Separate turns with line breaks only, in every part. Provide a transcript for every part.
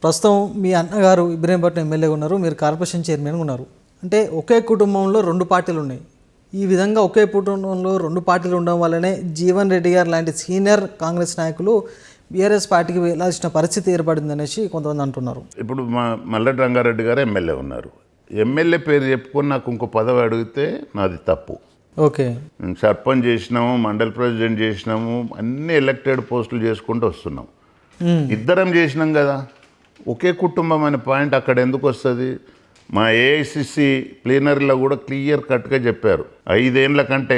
ప్రస్తుతం మీ అన్నగారు ఇబ్రహీంపట్నం ఎమ్మెల్యేగా ఉన్నారు, మీరు కార్పొరేషన్ చైర్మన్గా ఉన్నారు. అంటే ఒకే కుటుంబంలో రెండు పార్టీలు ఉన్నాయి. ఈ విధంగా ఒకే కుటుంబంలో రెండు పార్టీలు ఉండడం వల్లనే జీవన్ రెడ్డి గారు లాంటి సీనియర్ కాంగ్రెస్ నాయకులు బీఆర్ఎస్ పార్టీకి వెళ్ళాల్సిన పరిస్థితి ఏర్పడింది అనేసి కొంతమంది అంటున్నారు.
ఇప్పుడు మల్లెడ్డి రంగారెడ్డి గారు ఎమ్మెల్యే ఉన్నారు. ఎమ్మెల్యే పేరు చెప్పుకొని నాకు ఇంకో పదవి అడిగితే నాది తప్పు.
ఓకే,
సర్పంచ్ చేసినాము, మండల్ ప్రెసిడెంట్ చేసినాము, అన్ని ఎలక్టెడ్ పోస్టులు చేసుకుంటూ వస్తున్నాం. ఇద్దరం చేసినాం కదా, ఒకే కుటుంబం అనే పాయింట్ అక్కడ ఎందుకు వస్తుంది? మా ఏఐసిసి ప్లీనరీలో కూడా క్లియర్ కట్గా చెప్పారు, 5 ఏళ్ళ కంటే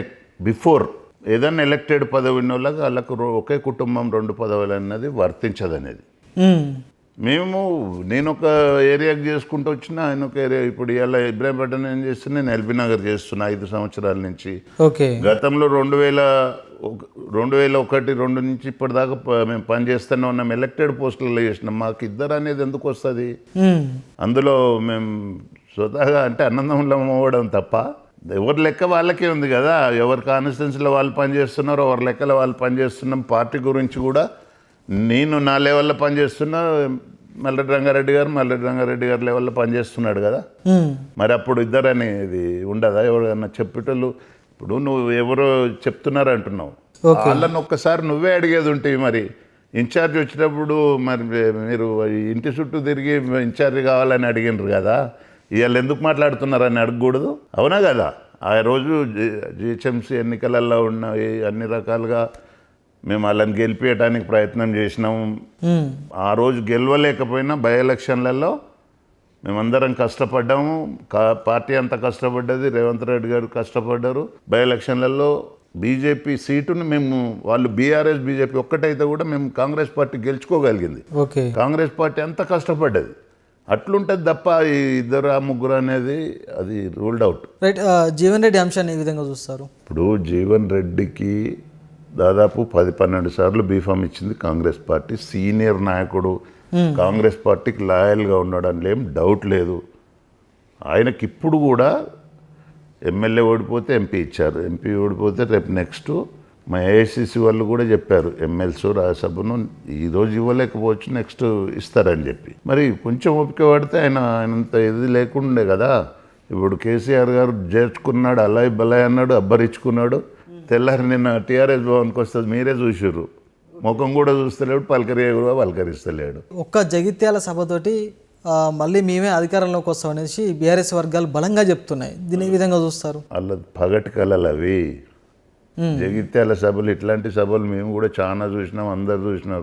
బిఫోర్ ఏదన్నా ఎలక్టెడ్ పదవి ఉన్న వాళ్ళకి వాళ్ళకు ఒకే కుటుంబం 2 పదవులు అన్నది వర్తించదనేది. నేను ఒక ఏరియాకి చేసుకుంటూ వచ్చిన, ఆయన ఒక ఏరియా. ఇప్పుడు ఇలా ఇబ్రాహీంపట్నం ఏం చేస్తున్నా, నేను ఎల్బీ నగర్ చేస్తున్నా 5 సంవత్సరాల నుంచి.
ఓకే,
గతంలో 2001-2 నుంచి ఇప్పటిదాకా మేము పనిచేస్తూనే ఉన్నాం, ఎలక్టెడ్ పోస్టులలో చేసినాం. మాకు ఇద్దరు అనేది ఎందుకు వస్తుంది? అందులో మేము స్వతహాగా అంటే అన్నందంలో అవ్వడం తప్ప ఎవరి లెక్క వాళ్ళకే ఉంది కదా. ఎవరి కాన్స్టిట్యున్సీలో వాళ్ళు పనిచేస్తున్నారు, ఎవరి లెక్కలో వాళ్ళు పనిచేస్తున్నాం. పార్టీ గురించి కూడా నేను నా లెవెల్లో పనిచేస్తున్నా, మల్లెడ్డి రంగారెడ్డి గారు లెవెల్లో పనిచేస్తున్నాడు కదా. మరి అప్పుడు ఇద్దరు అనేది ఉండదా? ఎవరైనా చెప్పేటోళ్ళు ఇప్పుడు నువ్వు ఎవరో చెప్తున్నారు అంటున్నావు, వాళ్ళని ఒక్కసారి నువ్వే అడిగేది ఉంటుంది. మరి ఇన్ఛార్జ్ వచ్చినప్పుడు మరి మీరు ఇంటి చుట్టూ తిరిగి ఇన్ఛార్జ్ కావాలని అడిగినారు కదా, ఇవాళ ఎందుకు మాట్లాడుతున్నారని అడగకూడదు? అవునా కదా? ఆ రోజు జిహెచ్ఎంసీ ఎన్నికలలో ఉన్న అన్ని రకాలుగా మేము వాళ్ళని గెలిపించడానికి ప్రయత్నం చేసినాము. ఆ రోజు గెలవలేకపోయినా బై ఎలక్షన్లలో మేమందరం కష్టపడ్డాము. పార్టీ అంతా కష్టపడ్డది, రేవంత్ రెడ్డి గారు కష్టపడ్డారు. బై ఎలక్షన్లలో బీజేపీ సీటును మేము, వాళ్ళు బీఆర్ఎస్ బీజేపీ ఒక్కటైతే కూడా మేము కాంగ్రెస్ పార్టీ గెలుచుకోగలిగింది. కాంగ్రెస్ పార్టీ అంతా కష్టపడ్డది. అట్లుంటుంది తప్ప ఈ ఇద్దరు ముగ్గురు అనేది అది ruled out.
Right. Jeevan Reddy అంశాన్ని ఏ విధంగా చూస్తారు?
ఇప్పుడు జీవన్ రెడ్డికి దాదాపు 10-12 సార్లు బీఫామ్ ఇచ్చింది కాంగ్రెస్ పార్టీ. సీనియర్ నాయకుడు, కాంగ్రెస్ పార్టీకి లాయల్గా ఉన్నాడని ఏం డౌట్ లేదు. ఆయనకి ఇప్పుడు కూడా ఎమ్మెల్యే ఓడిపోతే ఎంపీ ఇచ్చారు, ఎంపీ ఓడిపోతే రేపు నెక్స్ట్ మా ఏఐసిసి వాళ్ళు కూడా చెప్పారు, ఎమ్మెల్సీ రాజ్యసభను ఈరోజు ఇవ్వలేకపోవచ్చు, నెక్స్ట్ ఇస్తారని చెప్పి. మరి కొంచెం ఓపిక పడితే ఆయనంత ఇది లేకుండే కదా. ఇప్పుడు కేసీఆర్ గారు చేర్చుకున్నాడు, అలాయ్ బలాయ్ అన్నాడు, అబ్బరిచ్చుకున్నాడు. తెల్లారి నిన్న టీఆర్ఎస్ భవన్కి వస్తుంది, మీరే చూసారు. ముఖం కూడా చూస్తలేడు, పలకరిస్తలేడు.
ఒక్క జగిత్యాల సభతోటి మళ్ళీ మేమే అధికారంలోకి వస్తాం అనేసి బీఆర్ఎస్ వర్గాలు బలంగా చెప్తున్నాయి. దీని ఏ విధంగా చూస్తారు?
వాళ్ళ పగటి కళలు అవి. జగిత్యాల సభలు, ఇట్లాంటి సభలు మేము కూడా చాలా చూసినాం, అందరు చూసినారు.